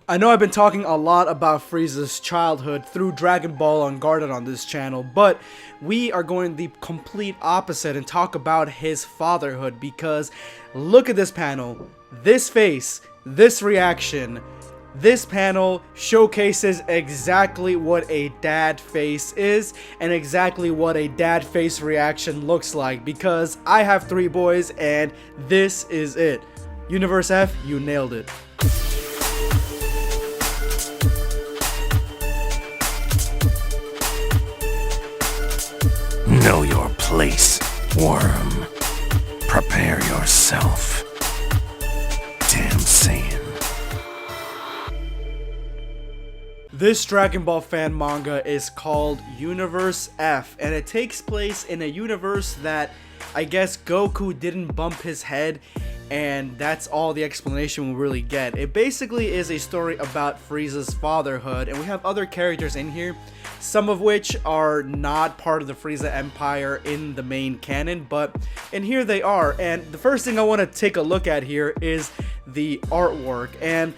I know I've been talking a lot about Frieza's childhood through Dragon Ball Unguarded on this channel, but we are going the complete opposite and talk about his fatherhood, because look at this panel, this face, this reaction. This panel showcases exactly what a dad face is and exactly what a dad face reaction looks like, because I have 3 boys and this is it. Universe F, you nailed it. Know your place, worm. Prepare yourself. Damn Saiyan. This Dragon Ball fan manga is called Universe F, and it takes place in a universe that I guess Goku didn't bump his head, and that's all the explanation we really get. It basically is a story about Frieza's fatherhood, and we have other characters in here, some of which are not part of the Frieza Empire in the main canon, but in here they are. And the first thing I want to take a look at here is the artwork, and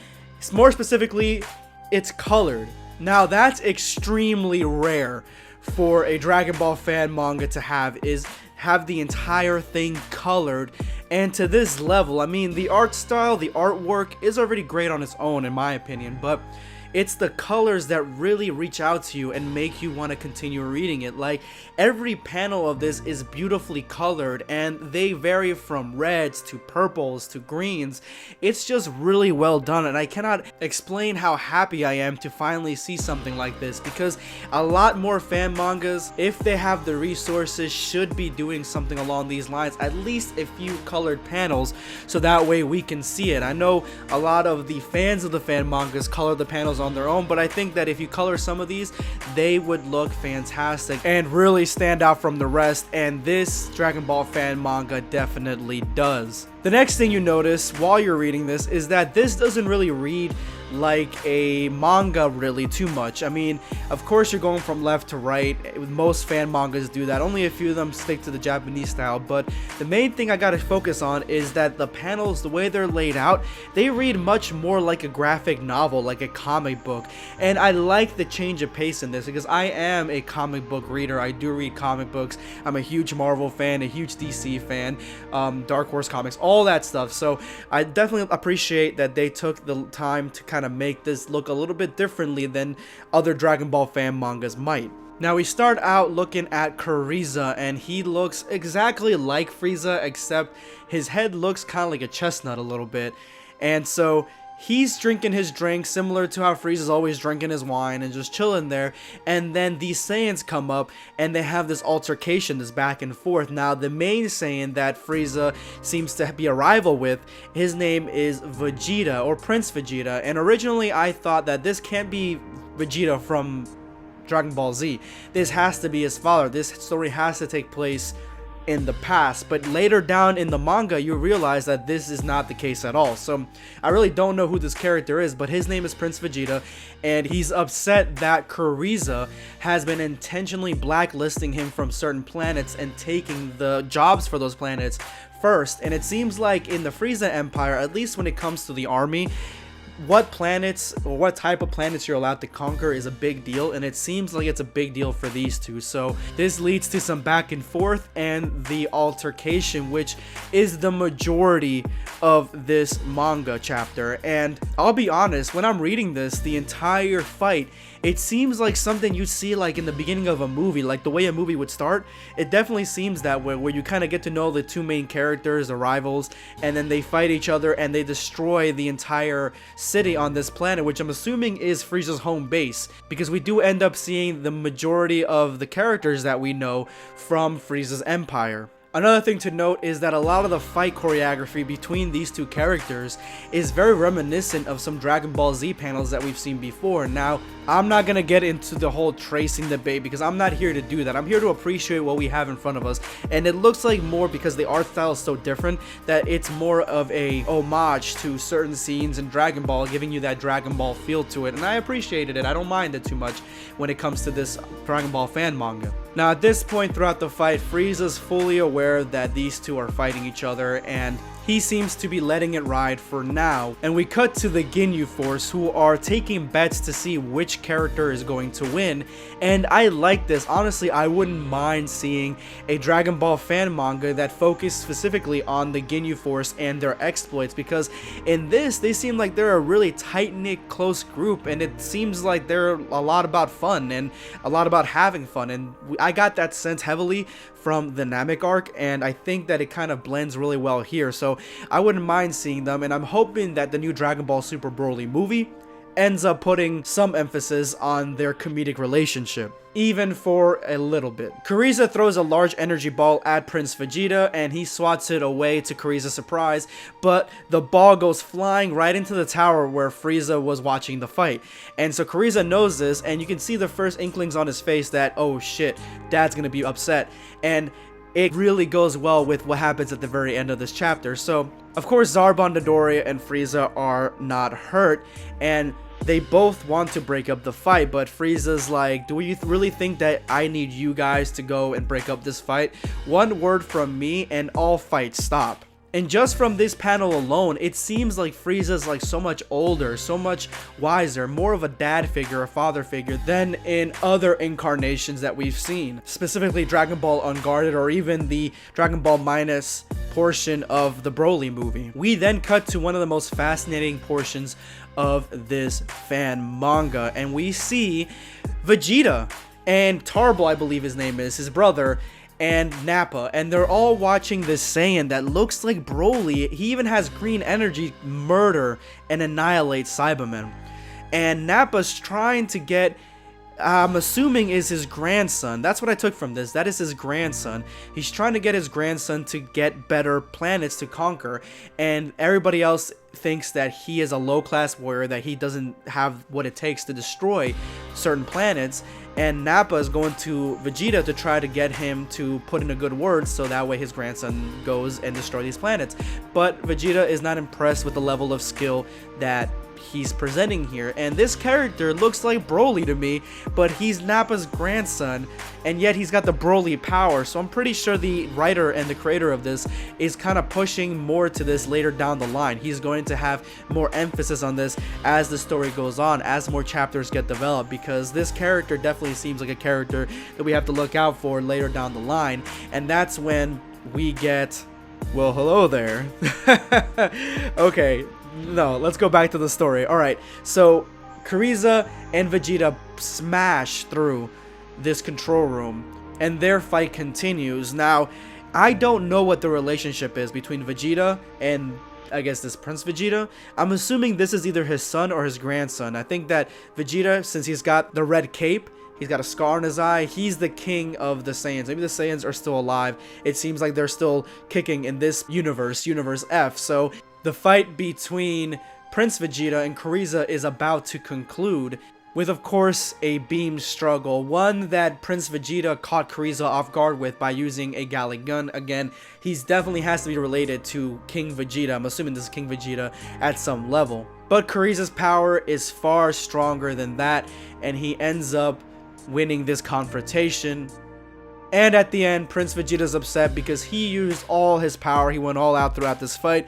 more specifically, it's colored. Now that's extremely rare for a Dragon Ball fan manga to have the entire thing colored, and to this level. I mean, the art style, the artwork is already great on its own in my opinion, but it's the colors that really reach out to you and make you want to continue reading it. Like, every panel of this is beautifully colored, and they vary from reds to purples to greens. It's just really well done, and I cannot explain how happy I am to finally see something like this, because a lot more fan mangas, if they have the resources, should be doing something along these lines, at least a few colored panels, so that way we can see it. I know a lot of the fans of the fan mangas color the panels on their own, but I think that if you color some of these, they would look fantastic and really stand out from the rest, and this Dragon Ball fan manga definitely does. The next thing you notice while you're reading this is that this doesn't really read like a manga really too much. I mean, of course you're going from left to right. Most fan mangas do that. Only a few of them stick to the Japanese style, but the main thing I gotta focus on is that the panels, the way they're laid out, they read much more like a graphic novel, like a comic book. And I like the change of pace in this, because I am a comic book reader. I do read comic books. I'm a huge Marvel fan, a huge DC fan, Dark Horse Comics, all that stuff. So I definitely appreciate that they took the time to kind of make this look a little bit differently than other Dragon Ball fan mangas might. Now we start out looking at Kuriza, and he looks exactly like Frieza, except his head looks kind of like a chestnut a little bit. And so he's drinking his drink similar to how Frieza's always drinking his wine and just chilling there, and then these Saiyans come up and they have this altercation, this back and forth. Now the main Saiyan that Frieza seems to be a rival with, his name is Vegeta, or Prince Vegeta, and originally I thought that this can't be Vegeta from Dragon Ball Z. This has to be his father. This story has to take place in the past, but later down in the manga you realize that this is not the case at all. So I really don't know who this character is, but his name is Prince Vegeta, and he's upset that Kuriza has been intentionally blacklisting him from certain planets and taking the jobs for those planets first. And it seems like in the Frieza Empire, at least when it comes to the army, what planets or what type of planets you're allowed to conquer is a big deal, and it seems like it's a big deal for these two. So this leads to some back and forth and the altercation, which is the majority of this manga chapter. And I'll be honest, when I'm reading this, the entire fight, it seems like something you see like in the beginning of a movie, like the way a movie would start. It definitely seems that way, where you kind of get to know the two main characters, the rivals, and then they fight each other and they destroy the entire city on this planet, which I'm assuming is Frieza's home base, because we do end up seeing the majority of the characters that we know from Frieza's empire. Another thing to note is that a lot of the fight choreography between these two characters is very reminiscent of some Dragon Ball Z panels that we've seen before. Now, I'm not going to get into the whole tracing debate, because I'm not here to do that. I'm here to appreciate what we have in front of us, and it looks like more, because the art style is so different, that it's more of a homage to certain scenes in Dragon Ball, giving you that Dragon Ball feel to it, and I appreciated it. I don't mind it too much when it comes to this Dragon Ball fan manga. Now, at this point throughout the fight, Frieza's fully aware that these two are fighting each other, and he seems to be letting it ride for now. And we cut to the Ginyu Force, who are taking bets to see which character is going to win. And I like this. Honestly, I wouldn't mind seeing a Dragon Ball fan manga that focused specifically on the Ginyu Force and their exploits, because in this, they seem like they're a really tight-knit, close group, and it seems like they're a lot about fun and a lot about having fun. And I got that sense heavily from the Namek arc, and I think that it kind of blends really well here, so I wouldn't mind seeing them. And I'm hoping that the new Dragon Ball Super Broly movie ends up putting some emphasis on their comedic relationship, even for a little bit. Kuriza throws a large energy ball at Prince Vegeta, and he swats it away to Kuriza's surprise, but the ball goes flying right into the tower where Frieza was watching the fight. And so Kuriza knows this, and you can see the first inklings on his face that, oh shit, dad's gonna be upset. And it really goes well with what happens at the very end of this chapter. So, of course, Zarbon, Dodoria, and Frieza are not hurt, and they both want to break up the fight, but Frieza's like, do you really think that I need you guys to go and break up this fight? One word from me and all fights stop. And just from this panel alone, it seems like Frieza's like so much older, so much wiser, more of a dad figure, a father figure than in other incarnations that we've seen. Specifically Dragon Ball Unguarded, or even the Dragon Ball Minus portion of the Broly movie. We then cut to one of the most fascinating portions of this fan manga, and we see Vegeta and Tarble, I believe his name is, his brother, and Nappa, and they're all watching this Saiyan that looks like Broly. He even has green energy, murder, and annihilate Cybermen. And Nappa's trying to get, I'm assuming is his grandson. That's what I took from this. That is his grandson. He's trying to get his grandson to get better planets to conquer, and everybody else thinks that he is a low-class warrior, that he doesn't have what it takes to destroy certain planets. And Nappa is going to Vegeta to try to get him to put in a good word, so that way his grandson goes and destroys these planets. But Vegeta is not impressed with the level of skill that he's presenting here, and this character looks like Broly to me, but he's Nappa's grandson, and yet he's got the Broly power. So I'm pretty sure the writer and the creator of this is kind of pushing more to this later down the line. He's going to have more emphasis on this as the story goes on, as more chapters get developed, because this character definitely seems like a character that we have to look out for later down the line. And that's when we get, well, hello there. Okay, no, let's go back to the story. Alright, so Kuriza and Vegeta smash through this control room, and their fight continues. Now, I don't know what the relationship is between Vegeta and, I guess, this Prince Vegeta. I'm assuming this is either his son or his grandson. I think that Vegeta, since he's got the red cape, he's got a scar on his eye, he's the king of the Saiyans. Maybe the Saiyans are still alive. It seems like they're still kicking in this universe, Universe F. So the fight between Prince Vegeta and Kuriza is about to conclude with, of course, a beam struggle, one that Prince Vegeta caught Kuriza off guard with by using a Gali gun. Again, he's definitely has to be related to King Vegeta. I'm assuming this is King Vegeta at some level. But Kuriza's power is far stronger than that, and he ends up winning this confrontation. And at the end, Prince Vegeta's upset because he used all his power. He went all out throughout this fight.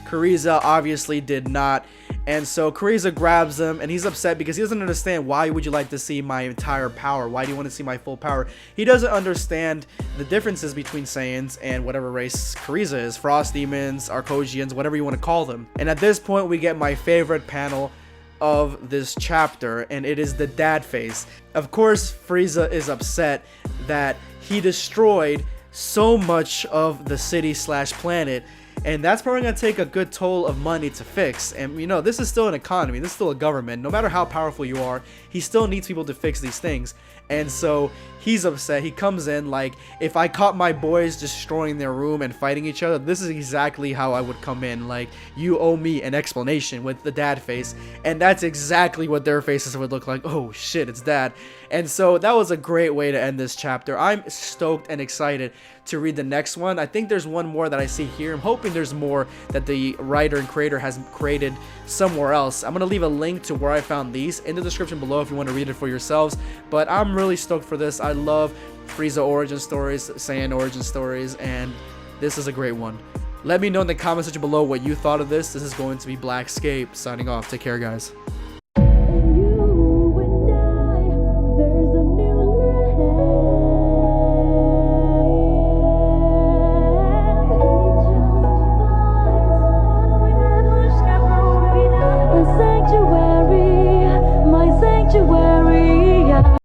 Kuriza obviously did not, and so Kuriza grabs him, and he's upset because he doesn't understand, why would you like to see my entire power? Why do you want to see my full power? He doesn't understand the differences between Saiyans and whatever race Kuriza is. Frost Demons, Arcosians, whatever you want to call them. And at this point, we get my favorite panel of this chapter, and it is the dad face. Of course, Frieza is upset that he destroyed so much of the city slash planet, and that's probably going to take a good toll of money to fix. And you know, this is still an economy, this is still a government. No matter how powerful you are, he still needs people to fix these things. And so he's upset. He comes in like, if I caught my boys destroying their room and fighting each other, this is exactly how I would come in. Like, you owe me an explanation, with the dad face. And that's exactly what their faces would look like. Oh shit, it's dad. And so that was a great way to end this chapter. I'm stoked and excited to read the next one. I think there's one more that I see here. I'm hoping there's more that the writer and creator has created somewhere else. I'm going to leave a link to where I found these in the description below if you want to read it for yourselves. But I'm really stoked for this. I love Frieza origin stories, Saiyan origin stories, and this is a great one. Let me know in the comment section below what you thought of this. This is going to be BlackScape signing off. Take care, guys.